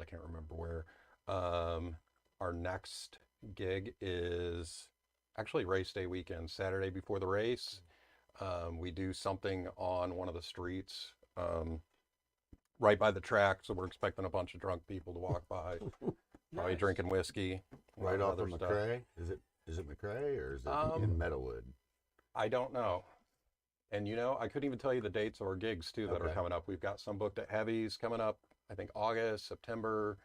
I can't remember where. Our next gig is actually race day weekend, Saturday before the race. We do something on one of the streets right by the track, so we're expecting a bunch of drunk people to walk by, probably Nice. drinking whiskey. a lot Right of off other of stuff. McRae? Is it McRae or is it in Meadowwood? I don't know. And I couldn't even tell you the dates of our gigs too that are Okay. coming up. We've got some booked at Heavies coming up, I think August, September.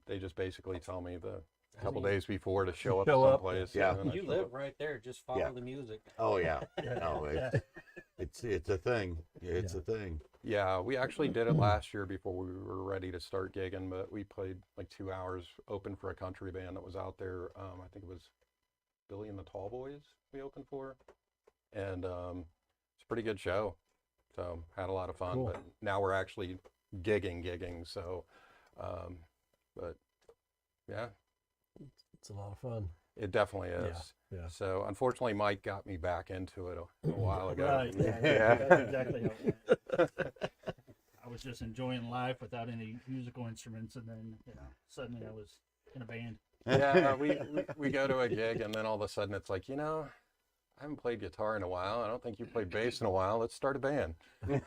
They just basically tell me the couple days before to show up someplace. Yeah. and then I You show live up. right there. Just follow Yeah. the music. Oh yeah. No, it's a thing. It's a thing. Yeah, we actually did it last year before we were ready to start gigging, but we played like 2 hours open for a country band that was out there. I think it was Billy and the Tall Boys we opened for. And it's a pretty good show. So had a lot of fun, Cool. but now we're actually gigging. So, but yeah, It's a lot of fun. it definitely is. Yeah. So unfortunately, Mike got me back into it a while ago. Right. Yeah. That's exactly how it went. I was just enjoying life without any musical instruments, and then suddenly I was in a band. Yeah, we go to a gig and then all of a sudden it's like, I haven't played guitar in a while. I don't think you played bass in a while. Let's start a band.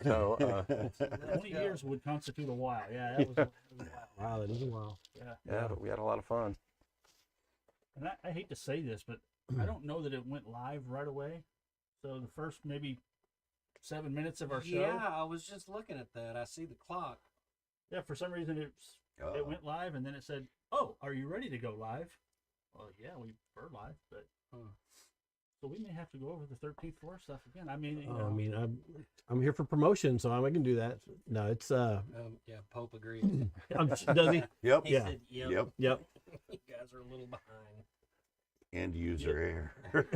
So 20 years would constitute a while. Yeah, that was a while. Wow, that is a while. yeah, but we had a lot of fun. And I hate to say this, but I don't know that it went live right away. So the first maybe 7 minutes of our show. Yeah, I was just looking at that. I see the clock. Yeah, for some reason it went live, and then it said, "Oh, are you ready to go live?" Well, yeah, we were live, but so we may have to go over the 13th floor stuff again. I mean, I mean, I'm here for promotion, so I can do that. No, it's Yeah, Pope agrees. does he? Yep. He Yeah. said, yep. Yep. Yep. You guys are a little behind. End user error.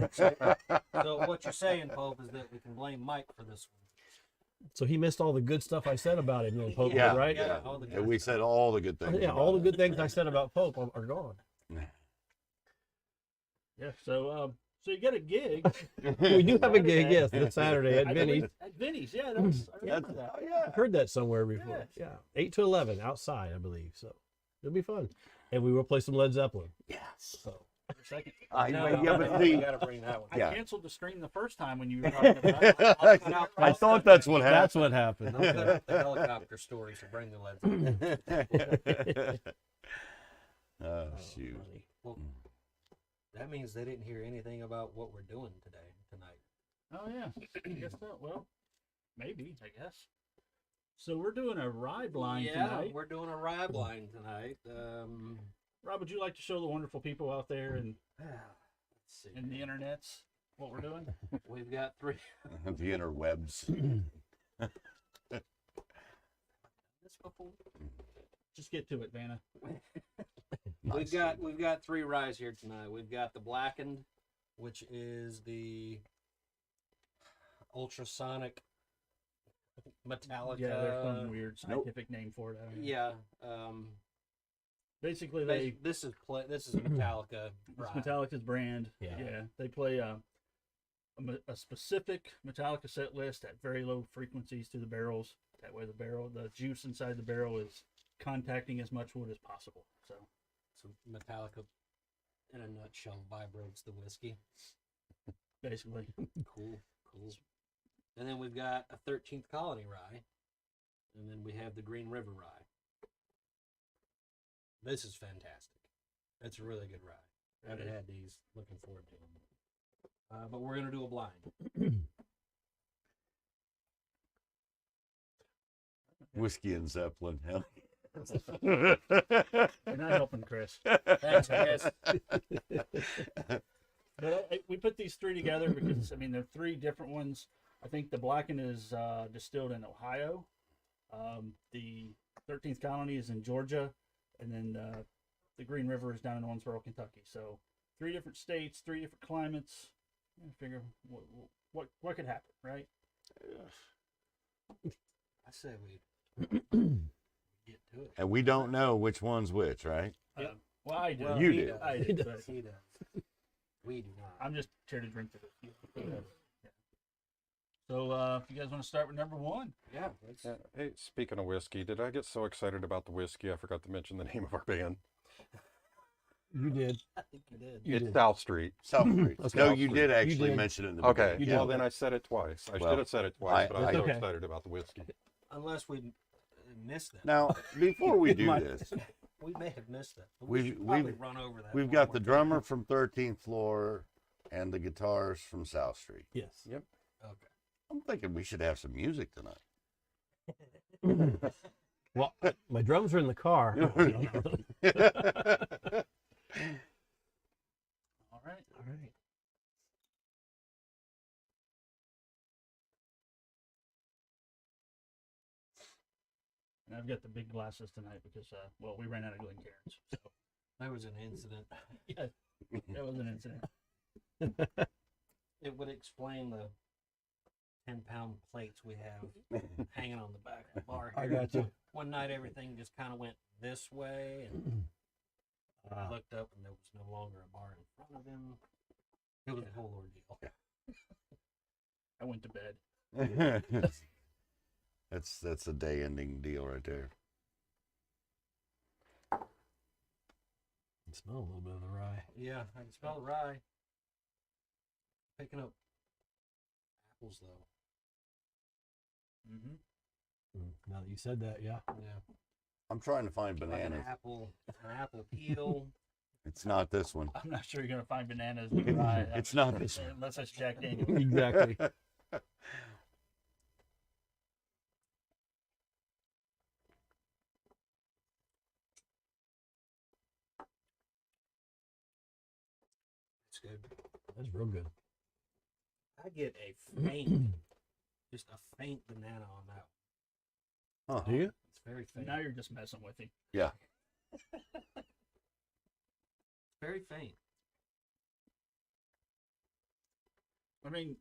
So what you're saying, Pope, is that we can blame Mike for this one. So he missed all the good stuff I said about him, Pope, Yeah, right? yeah. all the good And we said all the good things. Yeah, about all the it. good things I said about Pope are gone. yeah. So you got a gig We do have a gig, yes, this Saturday at I Vinny's. believe- At Vinny's, yeah. That's I remember that. I've heard that somewhere before. Yes. Yeah, 8 to 11 outside, I believe. So it'll be fun, and we will play some Led Zeppelin. Yes. So For a second. Yeah, but you see, got to bring that one. I Yeah. canceled the stream the first time when you were talking about it. I thought that's what that's happened. what happened. I'll set up the helicopter story to bring the lead. Oh shoot. Well, that means they didn't hear anything about what we're doing tonight. Oh yeah, I guess so. Well, maybe I guess. So we're doing a Rye Blind Yeah, tonight. we're doing a Rye Blind tonight. Rob, would you like to show the wonderful people out there and Let's see. in the internets what we're doing? We've got three. The interwebs. This before? Just get to it, Vanna. We've got three ryes here tonight. We've got the blackened, which is the ultrasonic Metallica. Yeah, there's some weird scientific name for it. I don't know. Yeah. Basically, they This is Metallica. it's rye. Metallica's brand. Yeah. They play a specific Metallica set list at very low frequencies to the barrels. That way, the juice inside the barrel is contacting as much wood as possible. So Metallica, in a nutshell, vibrates the whiskey. basically, Cool. And then we've got a 13th Colony rye, and then we have the Green River rye. This is fantastic. It's a really good rye. I haven't had these. Looking forward to them. But we're gonna do a blind. Whiskey and Zeppelin. Hell. you're not helping, Chris. Thanks, Chris. But we put these three together because they're three different ones. I think the Blacken is distilled in Ohio. The 13th Colony is in Georgia, and then the Green River is down in Owensboro, Kentucky. So 3 different states, 3 different climates. I figure what could happen, right? I say we get to it. And we don't know which one's which, right? Well, I do. Well, You he do. does. I do. But He does. We do not. I'm just here to drink the whiskey. Yeah. So if you guys want to start with number one. Yeah. Yeah. Hey, speaking of whiskey, did I get so excited about the whiskey I forgot to mention the name of our band? You did. I think you did. You It's did. South Street. South Street. Okay. No, South you Street. did actually did. mention it in the Okay, beginning. You well did. then I said it twice. I Well, should have said it twice, but I was I- so okay. excited about the whiskey. Unless we missed that. Now, before we do My- this, We may have missed it. But We've- we should probably we've- run over that. we've one got more the time. drummer from 13th Floor and the guitars from South Street. Yes. Yep. Okay. I'm thinking we should have some music tonight. Well, my drums are in the car. All right. All right. And I've got the big glasses tonight because, well, we ran out of Glencairns. So, That was an incident. yeah, that was an incident. It would explain the 10-pound plates we have hanging on the back of the bar I here. got you. One night everything just kind of went this way, and I looked up and there was no longer a bar in front of him. It was a whole ordeal. I went to bed. That's a day-ending deal right there. I can smell a little bit of the rye. Yeah, I can smell the rye. Picking up apples though. Mm-hmm. Now that you said that, yeah. Yeah. I'm trying to find Like bananas. an apple peel. It's not this one. I'm not sure you're gonna find bananas in the rye. It's not this one. Unless that's Jack Daniels. Exactly. It's good. That's real good. I get a faint, just a faint banana on that. Huh. Do you? It's very faint. Now you're just messing with him. Yeah. Very faint. I mean,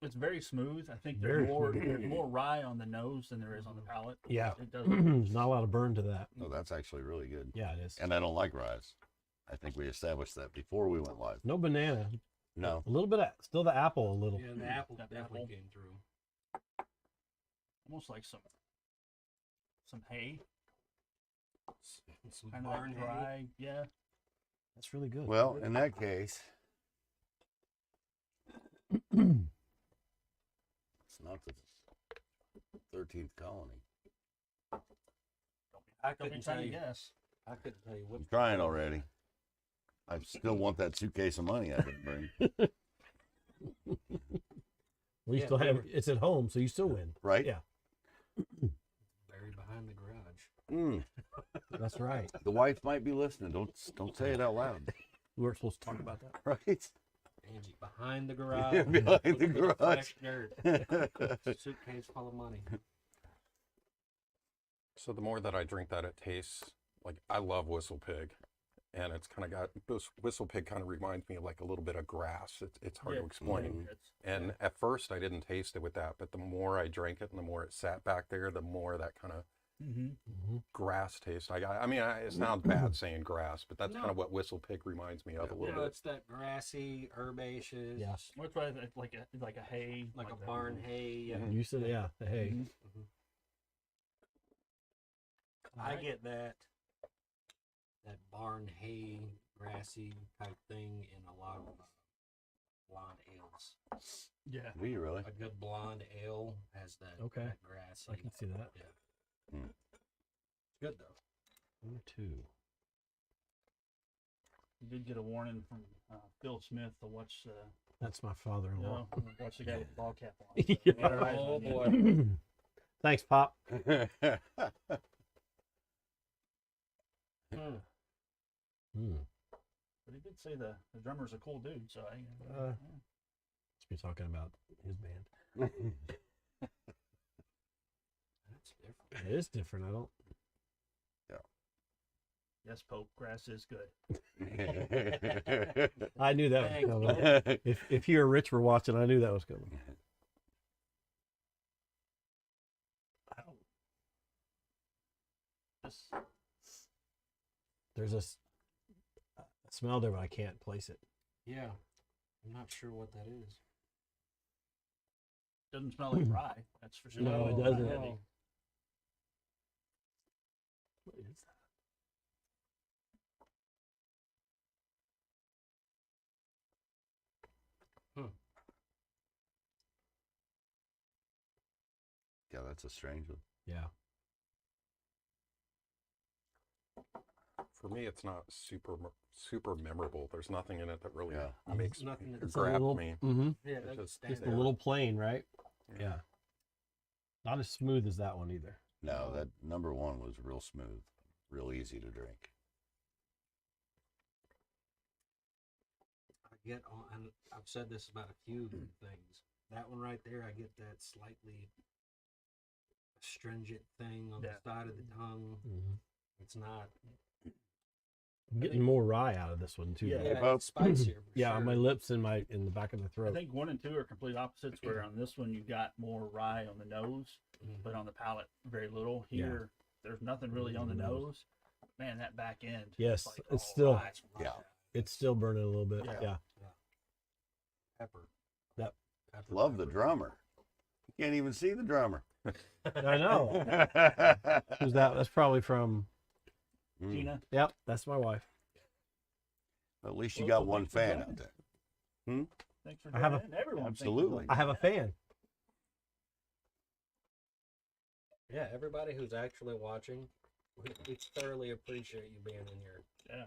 it's very smooth. I think Very there's more rye on the nose than there is on the palate. Yeah. It does. There's not a lot of burn to that. No, that's actually really good. Yeah, it is. And I don't like ryes. I think we established that before we went live. No banana. No. A little bit of, still the apple a little. Yeah, the apple That definitely apple. came through. Almost like some hay, Some kind of barn like hay. dry. Yeah. That's really good. Well, in that case, it's not the 13th colony. I Don't be couldn't trying tell to you. guess. I couldn't tell you what. I'm trying already. I still want that suitcase of money I didn't bring. We Yeah, still we have were- it's at home, so you still win. Right? Yeah. Buried behind the garage. Mm, That's right. the wife might be listening. Don't say it out loud. We weren't supposed to talk about that. Right? Angie, behind the garage. Behind looking the for garage. fresh dirt. Suitcase full of money. So the more that I drink that, it tastes like I love Whistle Pig, and it's kind of got Whistle Pig kind of reminds me of like a little bit of grass. It's hard to Yeah, explain. it's- And at first I didn't taste it with that, but the more I drank it and the more it sat back there, the more that kind of Mhm. grass taste I got. I mean, it sounds bad saying grass, but that's No. kind of what Whistle Pig reminds me of a You little know, bit. it's that grassy, herbaceous, Yeah. What's right, like a hay, like a that. barn hay. Yeah. You said, yeah, the hay. Mhm. I Alright. get that barn hay, grassy type thing in a lot of blonde ales. Yeah. Do you really? A good blonde ale has that, Okay. that grassy. I can see that. It's good though. Number 2. You did get a warning from Phil Smith to watch. That's my father-in-law. Watch the guy with the ball cap on. Yeah. Get our eyes Oh on you. boy. Thanks, Pop. Hmm. Hmm. But he did say the drummer's a cool dude, so I. Uh, Must be talking about his band. That's different. It is different. I don't. Yes, Pope, grass is good. I knew that was Thanks, coming. If you or Rich were watching, I knew that was coming. This, There's a smell there, but I can't place it. Yeah. I'm not sure what that is. Doesn't smell like rye. That's for sure. No, it Not doesn't. heavy. What is that? Yeah, that's a strange one. Yeah. For me, it's not super memorable. There's nothing in it that really Yeah. makes Nothing that- It's a grabs little, me. Mm-hmm. Yeah, It's that's just- standard. Just a little plain, right? Yeah. Yeah. Not as smooth as that one either. No, that number one was real smooth, real easy to drink. I get on, and I've said this about a few things. That one right there, I get that slightly astringent thing on Yeah. the side of the tongue. Mm-hmm. It's not. I'm getting more rye out of this one too. Yeah. though. Hey, Yeah, Bob. it's spicier. For Yeah, on sure. my lips and in the back of the I throat. think 1 and 2 are complete opposites. Where on this one you got more rye on the nose, Mhm. but on the palate very little. Yeah. Here, there's nothing really on the nose. Man, that back end. Yes, like, it's oh, still Rye, it's rye. Yeah. it's still burning a little bit. Yeah. Yeah. Pepper. Yep. Pepper, Love the pepper. drummer. You can't even see the drummer. I know. Who's that? That's probably from. Mm. Gina. Yep, that's my wife. At least you Well, got one thanks for fan joining. out there. Thanks for I have joining in. Everyone. thanks for Absolutely. joining I have a in. fan. Yeah, everybody who's actually watching, we thoroughly appreciate you being in here. Yeah.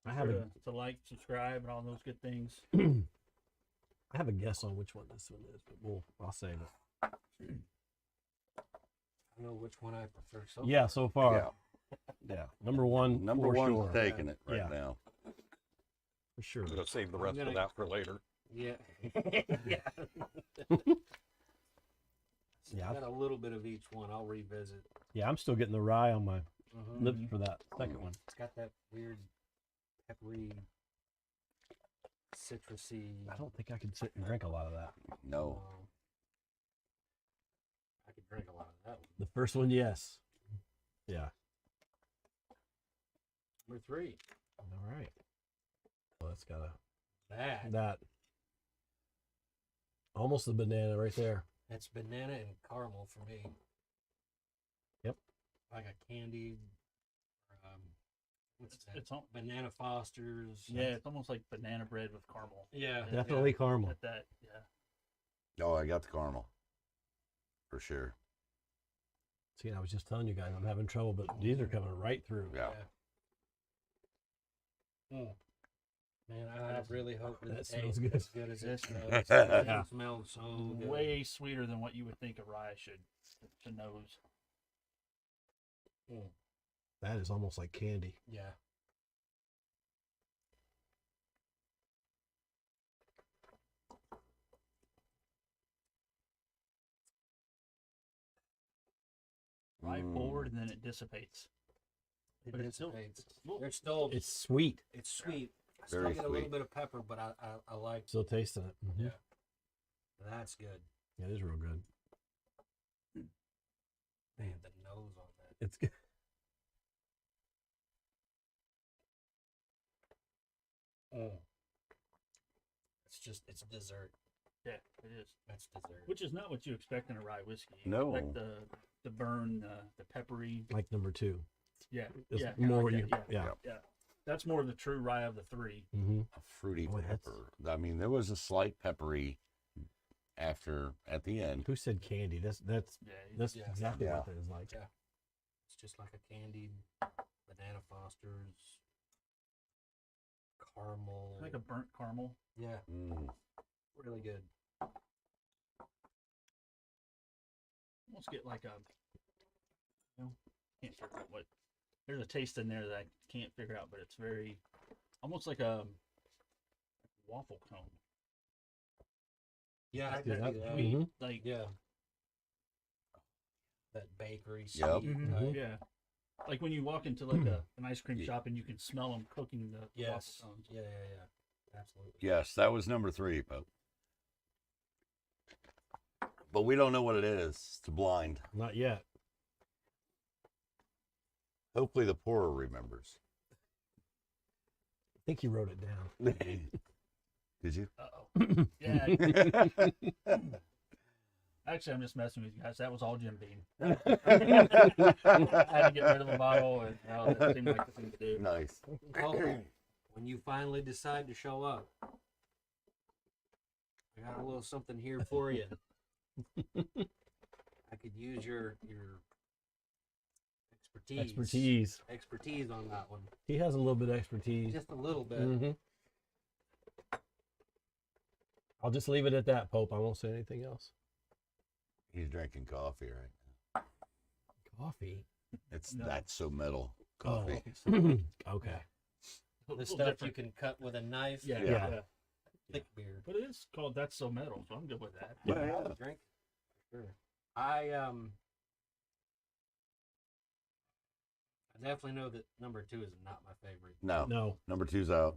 I have Sure to like, subscribe, and all those good things. I have a guess on which one this one is, but I'll save it. I know which one I prefer. So Yeah, so far. Yeah. Number one. Number for one's sure. taking it right Yeah. now. For sure. I'm gonna save the I'm rest gonna- of that for later. Yeah. Yeah. Got a little bit of each one. I'll revisit. Yeah, I'm still getting the rye on my Mhm. lips for that second one. It's got that weird peppery, citrusy. I don't think I could sit and drink a lot of that. No. I could drink a lot of that one. The first one, yes. Yeah. Number 3. All right. Well, it's got That. that. Almost the banana right there. That's banana and caramel for me. Yep. Like a candied. What's that? It's all, Banana Foster's. yeah, it's almost like banana bread with caramel. Yeah. Definitely caramel. At that, yeah. Oh, I got the caramel. For sure. See, I was just telling you guys I'm having trouble, but these are coming right through. Yeah. Mm. Man, I really hope That it smells tastes good. as good as it This- smells. Yeah. It smells so good. Way sweeter than what you would think a rye should to nose. Mm. That is almost like candy. Yeah. Rye Mm. forward and then it dissipates. It But it's still- dissipates. Well, There's still It's sweet. it's sweet. I still Very get a little sweet. bit of pepper, but I like Still tasting it. Mhm. Yeah. that's good. It is real good. Man, the nose on that. It's good. It's dessert. yeah, it is. That's dessert. Which is not what you expect in a rye whiskey. You No. expect the burn, the peppery. Like number 2. Yeah, It's yeah. more what like you. that, Yeah. yeah. That's more of the true rye of the 3. Mm-hmm. A fruity Oh, that's- pepper. I mean, there was a slight peppery at the end. Who said candy? That's Yeah, that's Yeah. exactly Yeah. what it is like. Yeah. It's just like a candied banana Foster's caramel. like a burnt caramel. Yeah, Mm. really good. Almost get like a, can't figure out what. There's a taste in there that I can't figure out, but it's very, almost like a waffle cone. Yeah, I Yeah, can that- see that. mhm. Like, Yeah. That bakery sweet. Yep. mhm, type. yeah. Like when you walk into like an ice cream Yeah. shop and you can smell them cooking the Yes. waffle cones. Yeah. Absolutely. Yes, that was number 3, but we don't know what it is. It's blind. Not yet. Hopefully the pourer remembers. I think he wrote it down. Did you? Uh-oh. Yeah. Actually, I'm just messing with you guys. That was all Jim Beam. I had to get rid of the bottle, and that seemed like the thing to do. Nice. Oh, when you finally decide to show up, I got a little something here for you. I could use your expertise on that one. He has a little bit of expertise. Just a little bit. Mm-hmm. I'll just leave it at that, Pope. I won't say anything else. He's drinking coffee right now. Coffee. That's so metal. Coffee. Oh. Okay. The stuff you can cut with a knife. Yeah. Thick beer. But it is called That's So Metal, so I'm good with that. Yeah. Drink. Sure. I definitely know that number 2 is not my favorite. No. Number 2's out.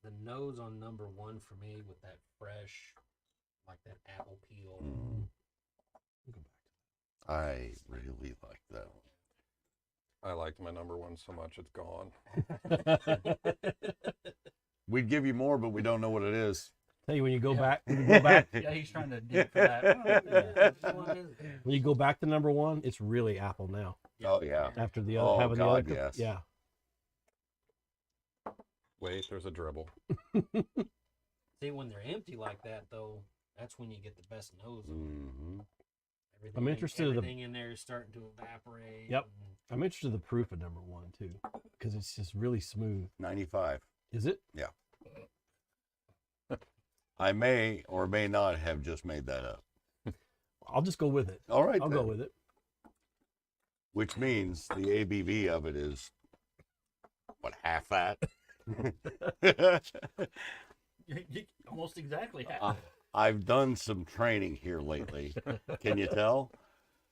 The nose on number 1 for me with that fresh, like that apple peel. I really like that one. I liked my number 1 so much it's gone. We'd give you more, but we don't know what it is. Tell you when you go back, Yeah, he's trying to dig for that. when you go back to number 1, it's really apple now. Oh, yeah. After the Oh, other, having God, the other, yes. yeah. Wait, there's a dribble. See, when they're empty like that, though, that's when you get the best nose. Mm-hmm. Everything, I'm interested in the- Everything in there is starting to evaporate. Yep. and- I'm interested in the proof of number 1 too, because it's just really smooth. 95. Is it? I may or may not have just made that up. I'll just go with it. All right, I'll then. go with it. Which means the ABV of it is, what, half that? Almost exactly half. I've done some training here lately. Can you tell?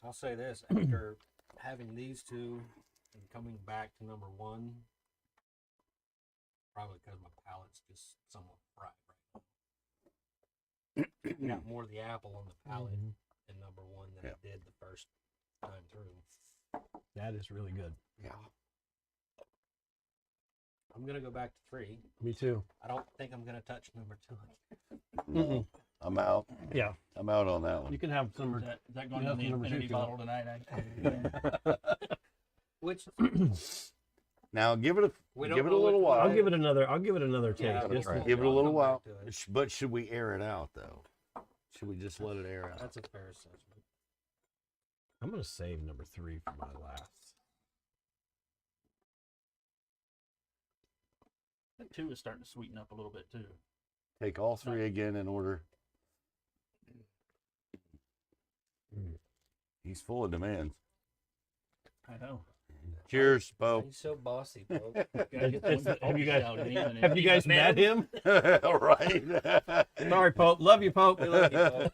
I'll say this, after having these two and coming back to number 1, probably because my palate's just somewhat fried right now. I got more of the apple on the palate in number 1 than I did the first time through. That is really good. Yeah. I'm going to go back to 3. Me too. I don't think I'm going to touch number 2. No, I'm out. Yeah. I'm out on that one. You can have some. Is that going Yeah, in the number 2 infinity if you want. bottle tonight? Actually? Which Now give it a We don't give it a know little which while. one. I'll give it another. I'll give it another Yeah, taste. we'll Just try to- it. Give it a I'll little come while. back to it. But should we air it out though? Should we just let it air out? That's a fair assessment. I'm gonna save number 3 for my last. That 2 is starting to sweeten up a little bit too. Take all 3 again in order. He's full of demands. I know. Cheers, Bo. He's so bossy, bro. Gotta get the one Have you guys- out in him and Have you guys met him? All right. Sorry, Pope. Love you, Pope. We love you, Bo.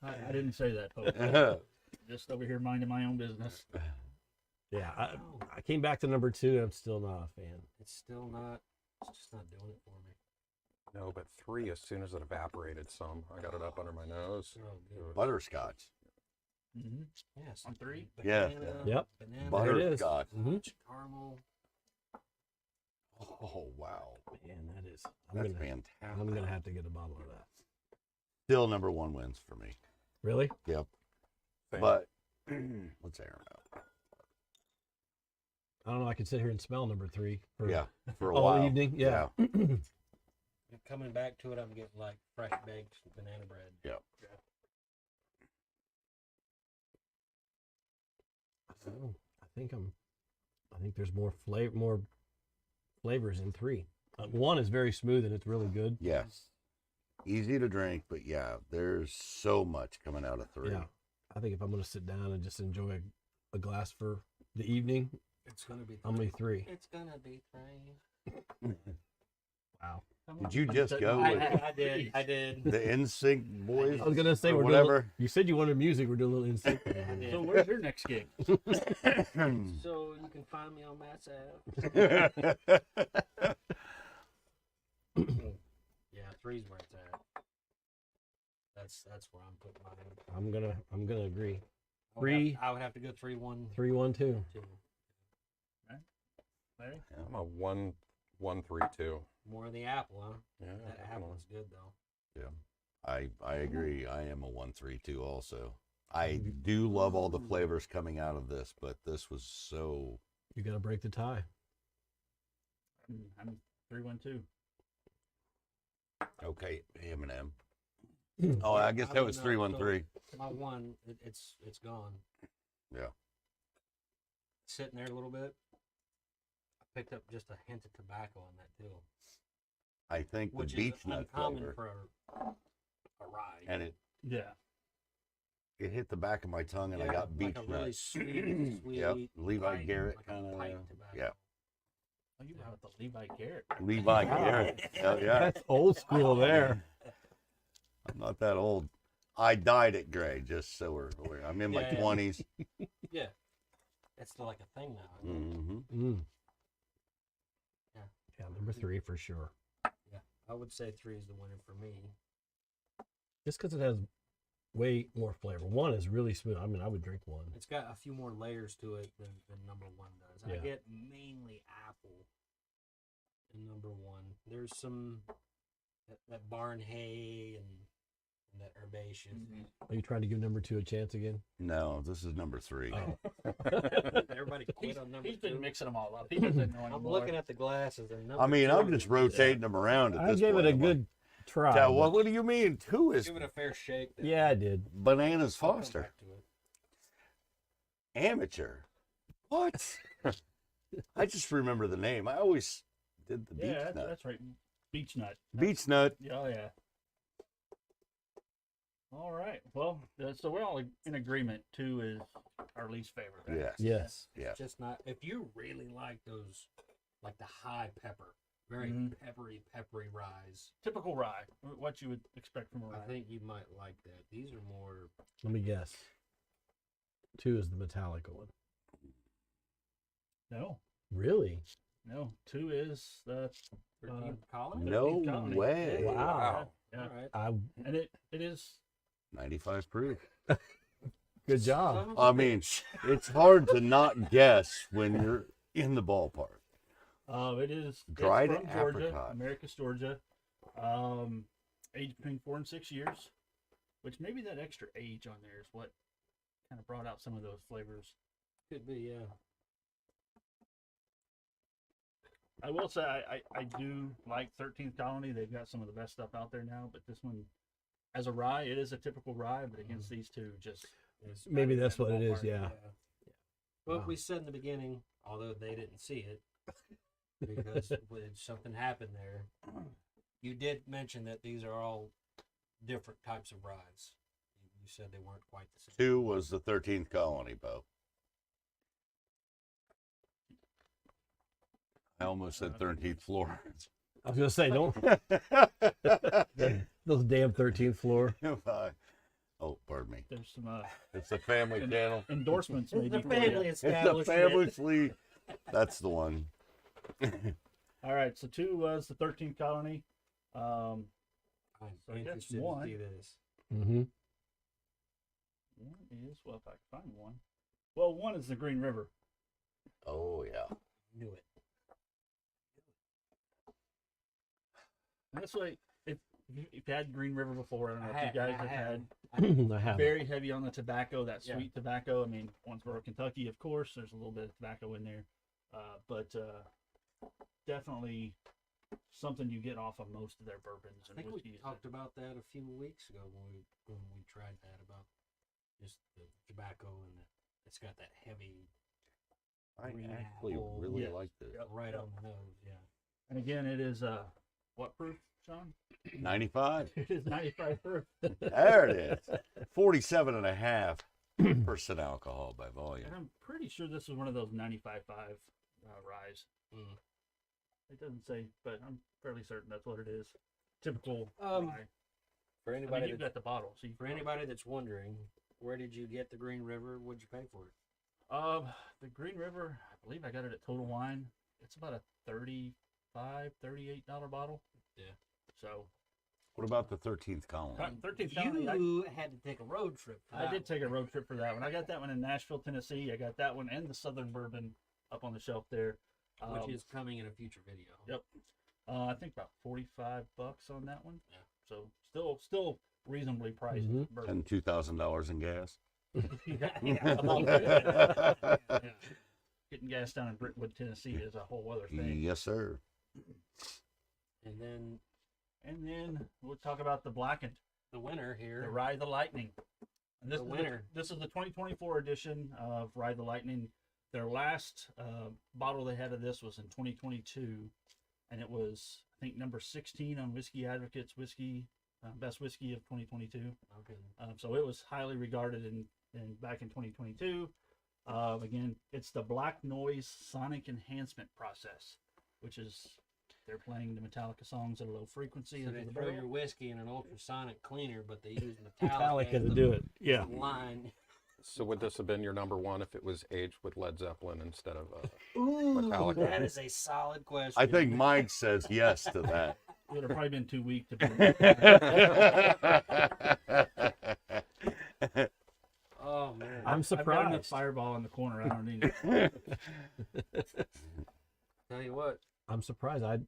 I didn't say that, Pope. Just over here minding my own business. Yeah, I came back to number 2. I'm still not a fan. It's still not. It's just not doing it for me. No, but 3, as soon as it evaporated some, I got it up under my nose. Oh, good. Butterscotch. Mm-hmm. Yes. On 3? Yeah. Banana, Yep. Banana. There it is. Butterscotch. Mhm. Caramel. Oh wow. Man, that is. That's I'm fantastic. gonna have to get a bottle of that. Still number 1 wins for me. Really? Yep. Same. But let's air it out. I don't know. I could sit here and smell number 3 for Yeah. For a all while. evening. Yeah. Coming back to it, I'm getting like fresh baked banana bread. Yep. Oh, I think there's more flavors in 3. 1 is very smooth and it's really good. Yes. Easy to drink, but yeah, there's so much coming out of 3. Yeah. I think if I'm gonna sit down and just enjoy a glass for the evening, It's gonna be. I'm gonna be 3. It's gonna be 3. Wow. Did you just go with I did. I did. the NSYNC boys? I was gonna say or we're whatever. You said you wanted music. We're doing a little instinct. I did. So where's your next gig? So you can find me on Matt's app. Yeah, 3's where it's at. That's where I'm putting mine. I'm gonna agree. I would 3, have- I would have to go 3-1. 3, 1, 2. 2. Larry? I'm a 1, 132. More of the apple, huh? Yeah, That definitely. apple's good though. I agree. I am a 132 also. I do love all the flavors coming out of this, but this was so. You got to break the tie. I'm 312. Okay, M&M. Oh, I guess that was 313. My one, it's gone. Yeah. Sitting there a little bit. I picked up just a hint of tobacco on that too, I think the which beech is nut uncommon flavor, for a rye. and it Yeah. hit the back of my tongue, and I got beech like a really nut. sweet, Yep, Levi pipe, Garrett like a kind of. pipe tobacco. Yeah, Oh, you brought up the Levi Garrett. Levi Garrett. Hell yeah. That's old school there. I'm not that old. I dyed it gray, just so I'm in my Yeah, yeah. 20s. Yeah, it's still like a thing now. Isn't it? Mm-hmm. Mm. Yeah. Yeah, number 3 for sure. Yeah, I would say 3 is the winner for me. Just because it has way more flavor. 1 is really smooth. I mean, I would drink 1. It's got a few more layers to it than number 1 does. I Yeah. get mainly apple in number 1. There's some that barn hay and that herbaceous. Are you trying to give number 2 a chance again? No, this is number 3. Oh. Everybody quit on number He's 2. been mixing them all up. He doesn't know I'm anymore. looking at the glasses. And I mean, I'm 2 just is- rotating them around at I this gave point. it a I'm like, good try. yeah, but- what do you mean? 2 is Give it a fair shake. Then. yeah, I did. Bananas I'll come Foster. back to it. Amateur. What? I just remember the name. I always did the beech Yeah, nut. that's right. Beech nut. Beech nut. Oh, yeah. All right. Well, so we're all in agreement. 2 is our least favorite. Right? Yes. Yes. Yeah. Just not. If you really like those, like the high pepper, very Mhm. peppery ryes, Typical rye. What you would expect from a I rye. think you might like that. These are more. Let me guess. 2 is the Metallica one. No. Really? No. 2 is the. 13th colony. No Colony. way. Wow. Yeah. All right. I And it is. 95 proof. good job. Son of a I mean, bitch. it's hard to not guess when you're in the ballpark. It is Dried it's from Georgia, apricot. Americus, Georgia. Aged between 4 and 6 years, which maybe that extra age on there is what kind of brought out some of those flavors. Could be, yeah. I will say I do like 13th Colony. They've got some of the best stuff out there now, but this one, as a rye, it is a typical rye, but against these 2, just It's Maybe right in that's that what it is, ballpark. yeah. Well, Wow. we said in the beginning, although they didn't see it, because something happened there. You did mention that these are all different types of ryes. You said they weren't quite the same. 2 was the 13th colony, Bo. I almost said 13th floor. I was going to say, don't. Those damn 13th floor. Oh, pardon me. There's some It's a family channel. endorsements maybe. The for family you. It's a establishment. family fleet. That's the one. All right, so 2 was the 13th Colony. I'm So I guess interested to one. see this. Mm-hmm. 1 is, well, if I can find 1. Well, 1 is the Green River. Oh, yeah. Knew it. And that's why, if you've had Green River before, I don't know if you guys have had. I have. Very heavy on the tobacco, that Yeah. sweet tobacco. I mean, Owensboro, Kentucky, of course, there's a little bit of tobacco in there, but definitely something you get off of most of their bourbons I and think we whiskeys. talked about that a few weeks ago when we tried that, about just the tobacco and it's got that heavy I green actually apple really Yes. like this. Yep. right on the nose. Yeah. And again, it is what proof, Sean? 95. It is 95 proof. There it is. 47.5% alcohol by volume. And I'm pretty sure this is one of those 95.5 ryes. Mm. It doesn't say, but I'm fairly certain that's what it is. Typical Um, rye. For I mean, anybody you've got the bottle, so you for anybody that's wondering, where did you get the Green River? What'd you pay for it? The Green River, I believe I got it at Total Wine. It's about a $38 bottle. Yeah. So What about the 13th colony? 13th Colony, You had to take a road trip. For I that did take a road trip for that one. I got that one in Nashville, Tennessee. I got that one and the Southern Bourbon up on the shelf there. Which is coming in a future video. Yep. I think about $45 on that one. Yeah. So still reasonably priced. Mhm. bourbon. And $2,000 in gas. Yeah. Getting gas down in Brentwood, Tennessee is a whole other thing. Yes, sir. And then And then we'll talk about the blackened, the winner the here. Rye the Lightning. And The winner. This is the 2024 edition of Rye the Lightning. Their last bottle they had of this was in 2022, and it was, I think, number 16 on Whiskey Advocate's best whiskey of 2022. Okay. So it was highly regarded in back in 2022. Again, it's the Black Noise Sonic Enhancement process, which is they're playing the Metallica songs at a low frequency. So into they the throw barrel. your whiskey in an ultrasonic cleaner, but they use Metallica Metallica as to the do it. Yeah. line. So would this have been your number one if it was aged with Led Zeppelin instead of Ooh, Metallica? that is a solid question. I think Mike says yes to that. It would have probably been too weak to be. Oh man. I'm I've got enough surprised. Fireball in the corner. I don't need it. Tell you what, I'm surprised. I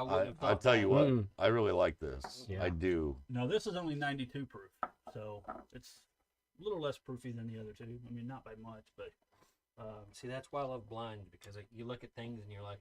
wouldn't have I'll thought tell that. you what, Mm. I really like this. Yeah. I do. No, this is only 92 proof, so it's a little less proofy than the other two. I mean, not by much, but See, that's why I love blind, because like, you look at things and you're like,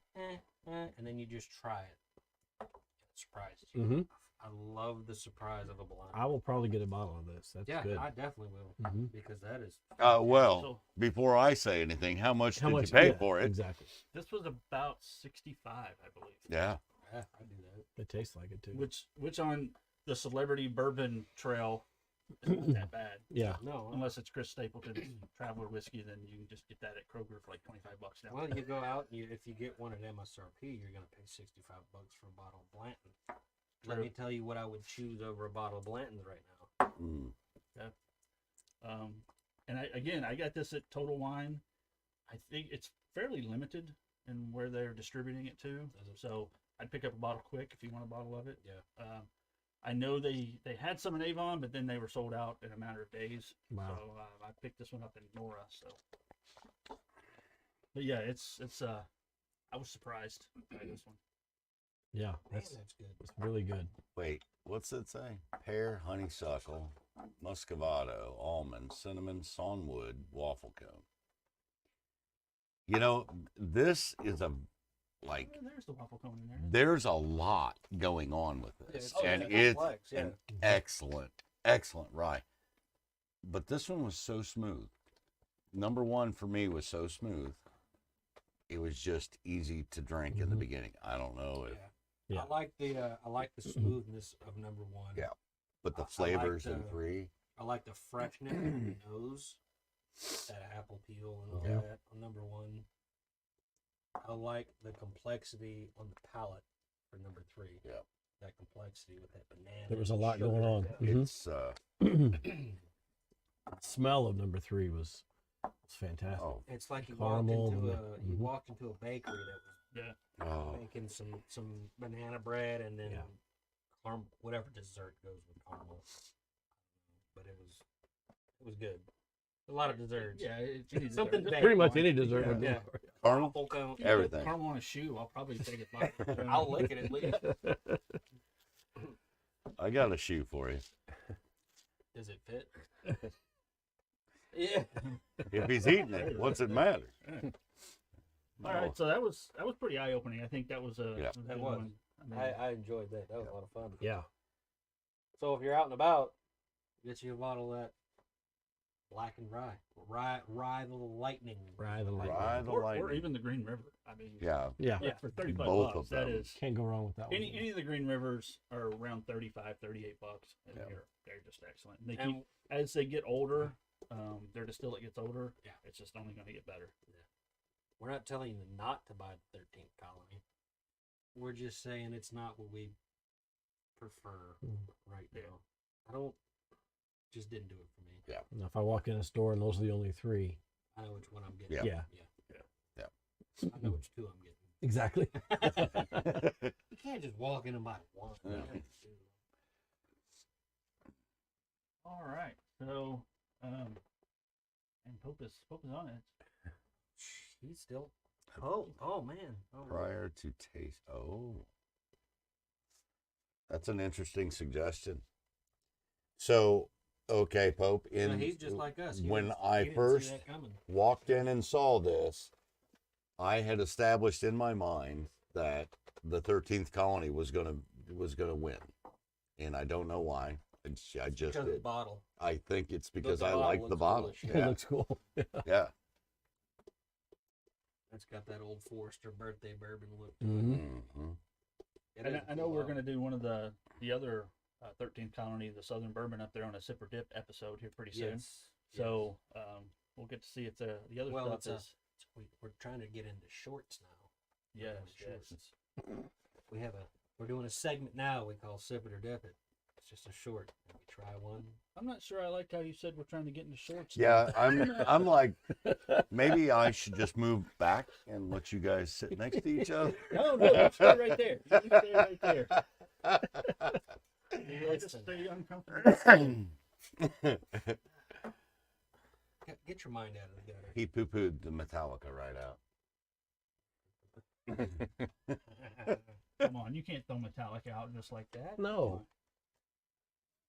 and then you just try it. It surprises you. Mm-hmm. I love the surprise of a blind. I will probably get a bottle of this. That's yeah, good. I definitely will, hmm because that is. Well, so before I say anything, how much How did much you pay yeah, for it? Exactly. this was about 65, I believe. Yeah. Yeah, I do that. It tastes like it too. Which on the celebrity bourbon trail is not that bad. Yeah. No, Unless it's Chris Stapleton's Traveler whiskey, then you can just get that at Kroger for like $25 now. well, you go out and if you get one at MSRP, you're gonna pay $65 for a bottle of Blanton. Let True. me tell you what I would choose over a bottle of Blanton's right now. Mm. And I got this at Total Wine. I think it's fairly limited in where they're distributing it to. Is it? So I'd pick up a bottle quick if you want a bottle of it. Yeah. I know they had some in Avon, but then they were sold out in a matter of days. Wow. So I picked this one up in Nora. So, but yeah, it's I was surprised by this one. Yeah. Man, That's that's good. it's really good. Wait, what's it say? Pear, honeysuckle, muscovado, almond, cinnamon, sawnwood, waffle cone. You know, this is like, Oh, there's the waffle cone in there. there's a lot going on with this. Yeah, and it's it's complex, yeah. an excellent rye. But this one was so smooth. Number one for me was so smooth. It was just easy to drink in the Mhm. beginning. I don't know if, Yeah. I like the smoothness of number one. Yeah. but the I like flavors in the- three. I like the freshness in the nose, that apple peel and all Yeah. that on number one. I like the complexity on the palate for number three. Yeah. That complexity with that banana. There was a and lot sugar. going on. Mhm. It's Smell of number 3 was fantastic. oh It's like you Caramel walked into and- you mhm. walked into a bakery that was Yeah. oh making some banana bread and then Yeah. whatever dessert goes with caramel. But it was good. A lot of desserts. Yeah, it's any Something dessert. baked. Pretty much any dessert would Yeah. do. caramel. Waffle cone. If you put Everything. Caramel on a shoe, I'll probably take it back. I'll lick it at least. I got a shoe for you. Does it fit? Yeah. If he's eating it, what's it matter? All right, so that was pretty eye opening. I think that was a Yeah. a That good was. one. I mean, I enjoyed that. That was a lot of fun. Yeah. So if you're out and about, get you a bottle of that black and rye. Rye the Lightning. Rye the Lightning. Rye the or lightning. even the Green River. I mean, Yeah. Yeah. yeah, for 35 Both bucks, of that them. is Can't go wrong with that one. any of the Green Rivers are around 35, 38 bucks. And Yeah. they're just excellent. And they And keep as they get older, their distillate gets older. Yeah. It's just only going to get better. we're not telling you not to buy the 13th Colony. We're just saying it's not what we prefer right now. Just didn't do it for me. Now, if I walk in a store and those are the only 3, I know which one I'm getting. Yeah. Yeah. I know which two I'm getting. exactly. You can't just walk in and buy one. Yeah. All right. So, and Pope is on it. He's still Oh man. Oh, prior to taste. Oh, that's an interesting suggestion. So, okay, Pope. so he's just like us. He When didn't- I he didn't see first that coming. walked in and saw this, I had established in my mind that the 13th colony was gonna win, and I don't know why. I just Because of the did. bottle. I think it's because The I bottle like the looks bottle. foolish. It Yeah, looks cool. yeah. It's got that old Forester birthday bourbon look to it. Mm-hmm. It And is I a know cool we're bottle. going to do one of the other 13th colony, the Southern Bourbon, up there on a sip or dip episode here pretty soon. Yes. So we'll get to see if the other Well, stuff it's is. we're trying to get into shorts now. Yeah, Yes. shorts. We're doing a segment now we call Sip It or Dip It. It's just a short. We try one. I'm not sure I like how you said we're trying to get into shorts. Yeah, I'm like, maybe I should just move back and let you guys sit next to each other. No, you stay right there. You stay right there. You Listen. just stay uncomfortable. Get your mind out of the gutter. He poo-pooed the Metallica right out. Come on, you can't throw Metallica out just like that. No. Come on.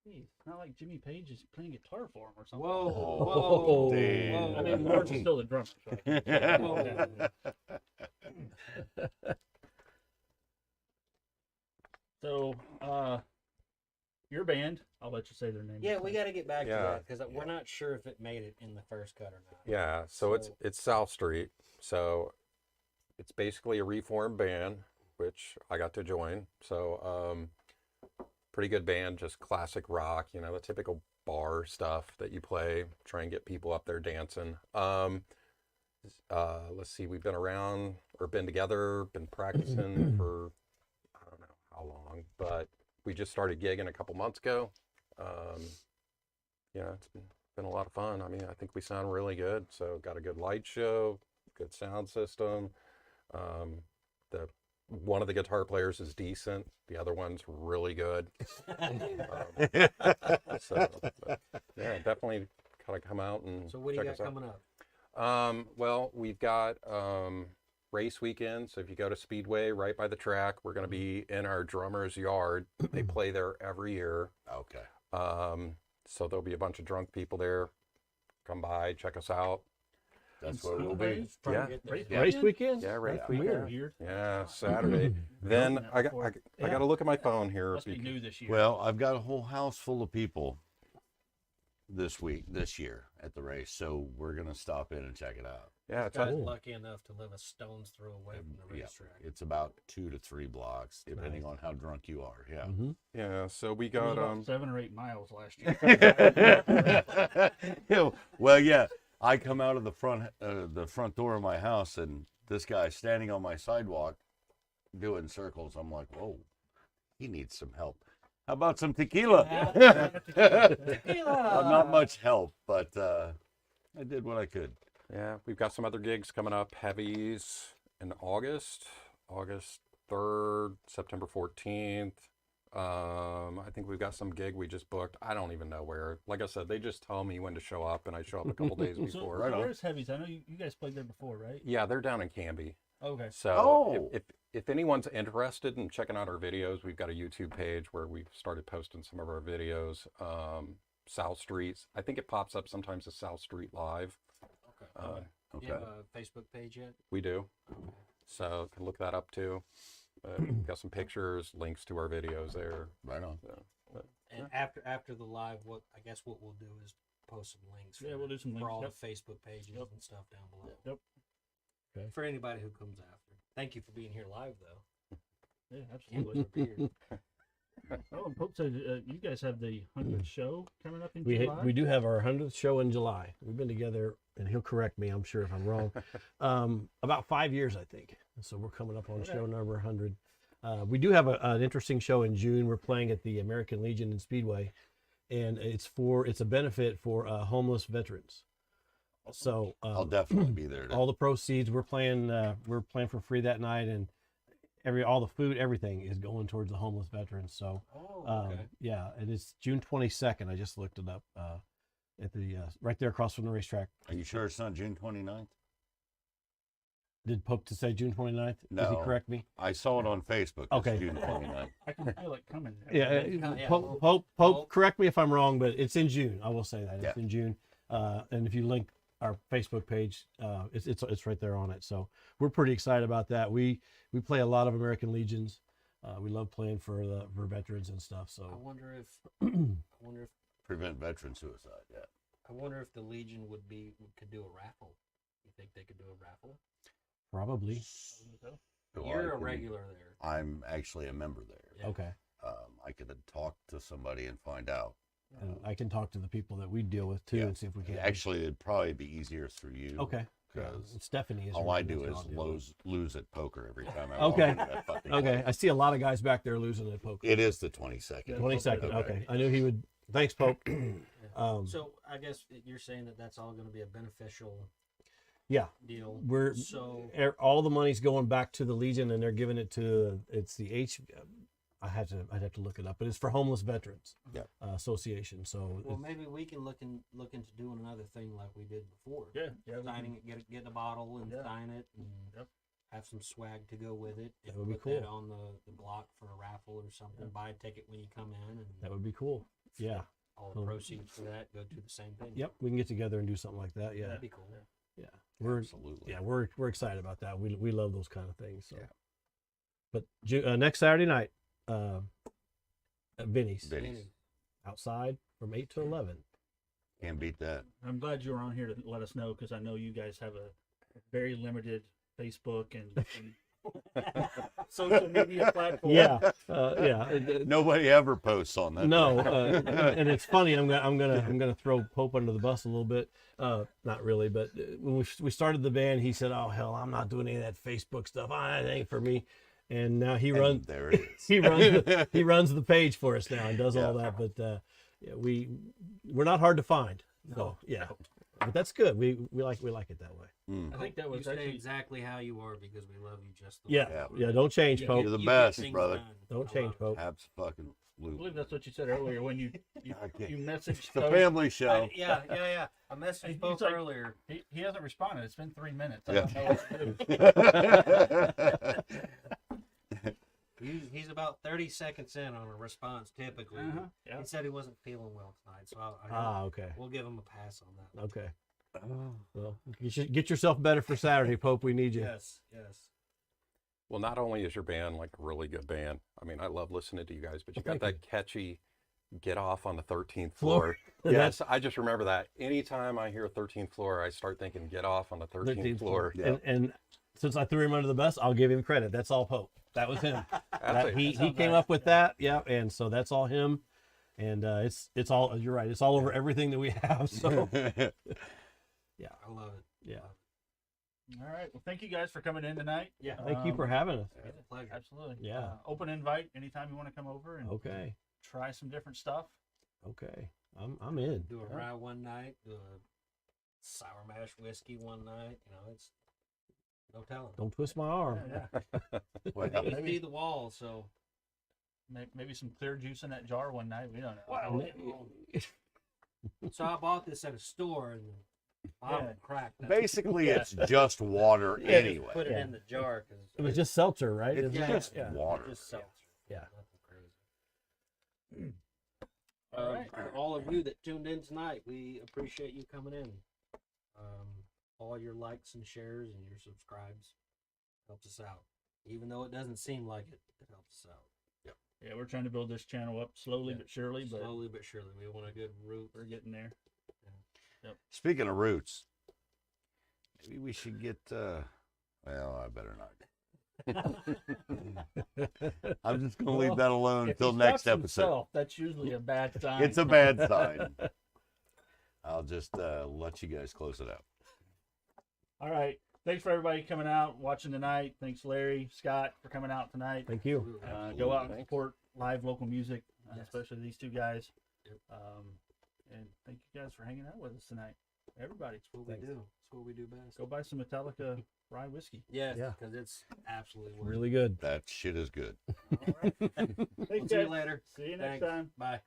Gee, it's not like Jimmy Page is playing guitar for him or something. Whoa, Oh, whoa, damn. I mean, Lawrence is still the drummer. So I can't say that. So, your band, I'll let you say their name. Yeah, we got to get back to Yeah. that because we're not sure if it made it in the first cut or not. Yeah, so it's South Street. So it's basically a reformed band, which I got to join. So pretty good band, just classic rock, you know, the typical bar stuff that you play, try and get people up there dancing. Let's see, we've been around or been together, been practicing for I don't know how long, but we just started gigging a couple months ago. Yeah, it's been a lot of fun. I mean, I think we sound really good. So got a good light show, good sound system. The one of the guitar players is decent. The other one's really good. So yeah, definitely gotta come out and So what do you check got us out. coming up? Well, we've got race weekend. So if you go to Speedway right by the track, we're going to be in our drummer's yard. They play there every year. Okay. So there'll be a bunch of drunk people there. Come by, check us out. That's what it'll be. Yeah. Race weekend? Yeah, race That's weekend. Weird. Yeah, Saturday. Then I got to look at my phone here. Must be because- new this year. Well, I've got a whole house full of people this year at the race, so we're gonna stop in and check it out. yeah, it's Guys a, lucky enough to live a stone's throw away from the Yeah, racetrack. it's about 2 to 3 blocks, depending on how drunk you are. Yeah. Mm-hmm. yeah. So we It was got about 7 or 8 miles last year. Well, yeah. I come out of the front door of my house, and this guy's standing on my sidewalk doing circles. I'm like, whoa, he needs some help. How about some tequila? Not much help, but I did what I could. Yeah, we've got some other gigs coming up. Heavies in August 3rd, September 14th. I think we've got some gig we just booked. I don't even know where. Like I said, they just tell me when to show up, and I show up a couple days So, before. Right on. where's Heavy's? I know you guys played there before, right? Yeah, they're down in Canby. Okay. So Oh. if anyone's interested in checking out our videos, we've got a YouTube page where we've started posting some of our videos. South Streets. I think it pops up sometimes as South Street Live. Okay. Okay. You have a Facebook page yet? We do. So can look that up too. We've got some pictures, links to our videos there. Right on. So, And after the live, what we'll do is post some links. Yeah, we'll do some for links, all yep. the Facebook pages and stuff down below. Yep. Okay. For anybody who comes after. Thank you for being here live, though. Yeah, And absolutely. prepared. Oh, and Pope said you guys have the 100th show coming up in We July. we do have our 100th show in July. We've been together, and he'll correct me, I'm sure, if I'm wrong. About 5 years, I think. So we're coming up on Okay. show number 100. We do have an interesting show in June. We're playing at the American Legion in Speedway, and it's a benefit for homeless veterans. So I'll definitely be there. all the proceeds we're playing for free that night, and all the food, everything is going towards the homeless veterans. So Oh, okay. yeah, and it's June 22nd. I just looked it up at the right there across from the racetrack. Are you sure it's not June 29th? Did Pope to say June 29th? Did he No. correct me? I saw it on Facebook. It's Okay. June 29th. I can feel it coming. Yeah, Yeah, Pope, correct me if I'm wrong, but it's in June. I will say that it's Yeah. in June. And if you link our Facebook page, it's right there on it. So we're pretty excited about that. We play a lot of American Legions. We love playing for veterans and stuff. I So wonder if Prevent veteran suicide. Yeah. I wonder if the Legion could do a raffle. You think they could do a raffle? probably. So You're I a can- regular there. I'm actually a member there. Yeah. Okay. I could talk to somebody and find out. And I can talk to the people that we deal with too Yeah. and see if we can. Actually, it'd probably be easier through you. Okay. Yeah. Because And Stephanie is. all your I name, do that's is what I'll deal with. lose at poker every time I Okay. walk into that fucking Okay. place. I see a lot of guys back there losing at poker. It is the 22nd. 22nd. Okay. Okay. I knew he would. Thanks, Pope. So I guess you're saying that that's all going to be a beneficial Yeah. deal. We're So all the money's going back to the Legion, and they're giving it to it's the I'd have to look it up, but it's for homeless veterans. Yeah. Association. So well, maybe we can look into doing another thing like we did before. Yeah, yeah. we Signing can- it, get a bottle and Yeah. sign it, and Yep. have some swag to go with it. That and would be put that cool. on the block for a raffle or something. Yeah. Buy a ticket when you come in, and that would be cool. Yeah. all the proceeds for that go to the same thing. Yep. We can get together and do something like that. Yeah. That'd be cool. Yeah. We're Absolutely. we're excited about that. We love those kind of things. So. Yeah. But next Saturday night, at Vinny's Vinny's. outside from 8 to 11. Can't beat that. I'm glad you were on here to let us know because I know you guys have a very limited Facebook and social media platform. Yeah. Yeah. Nobody ever posts on that. No, thing. and it's funny. I'm gonna throw Pope under the bus a little bit. Not really, but when we started the band, he said, "Oh hell, I'm not doing any of that Facebook stuff. That ain't for me." And now he And runs. there it is. he runs the page for us now and does all that. But yeah, we're not hard to find. So yeah, but that's good. We like it that way. Mm. I think that was you stay actually exactly how you are because we love you just the Yeah, way Yeah. you are. yeah. Don't change, You Pope. You're the get best, things brother. done. Don't I change, love it. Pope. Absolutely. I believe that's what you said earlier when you Okay. messaged It's a Coach. family show. Yeah. I messaged He's Pope like- earlier. He hasn't responded. It's been 3 minutes. I Yeah. don't know what to do. He's about 30 seconds in on a response typically. Yeah. He said he wasn't feeling well tonight, so Okay. we'll give him a pass on that. Okay. Well, get yourself better for Saturday, Pope. We need you. Yes. Well, not only is your band like a really good band, I mean, I love listening to you guys, but you got Thank that catchy "Get Off on the 13th Floor. Floor." Yes, I just remember that. Anytime I hear 13th floor, I start thinking "Get Off on the 13th floor." Yeah. And since I threw him under the bus, I'll give him credit. That's all Pope. That was him. That's He it. came up with that. Yeah, and so that's all him. And it's all. You're right. It's all over everything that we have. So I love it. yeah. All right. Well, thank you guys for coming in tonight. Yeah. Thank you for having us. It's a pleasure. Absolutely. Yeah. Open invite anytime you want to come over and Okay. try some different stuff. Okay. I'm in. Do a rye one night, do a sour mash whiskey one night. You know, it's no telling. Don't twist my arm. Yeah. Well, You can see the wall, so Maybe some clear juice in that jar one night. We don't know. Wow. So I bought this at a store and the bottle Yeah. cracked. Basically, it's just water anyway. Put it Yeah. in the jar because It was just seltzer, right? It's Isn't it? just yeah. water. just seltzer. Yeah. Nothing crazy. All right. For all of you that tuned in tonight, we appreciate you coming in. All your likes and shares and your subscribes helps us out. Even though it doesn't seem like it, it helps us out. Yeah, we're trying to build this channel up slowly but surely, but Slowly but surely, we want a good root. we're getting there. Speaking of roots, maybe we should get. Well, I better not. I'm just gonna leave that alone If until he next stuffs episode. himself, that's usually a bad sign. It's a bad sign. I'll just let you guys close it out. All right. Thanks for everybody coming out, watching tonight. Thanks, Larry, Scott, for coming out tonight. Thank you. Go out and Thanks. support live local music, Yes. especially these two guys. Yep. And thank you guys for hanging out with us tonight. Everybody, That's what we do. That's what we do best. go buy some Metallica Rye Whiskey. Yes, Yeah. because it's absolutely worth Really good. That shit is good. All right. it. Thanks, We'll see you guys. later. See you next Thanks. time. Bye.